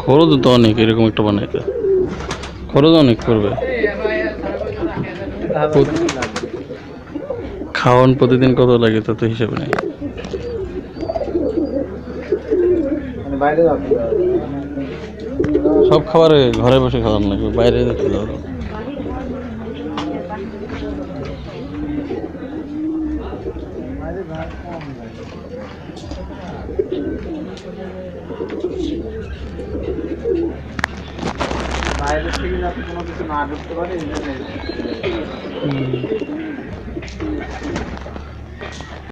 খরচ তো অনেক, এরকম একটা বানাইতে খরচ অনেক পড়বে। খাওয়ান প্রতিদিন কত লাগে তা তো হিসাবে নেই। সব খাবারে ঘরে বসে খাওয়ান লাগবে, বাইরে যেতে যাওয়া। বাইরে থেকে যাতে কোনো কিছু না ঢুকতে পারে।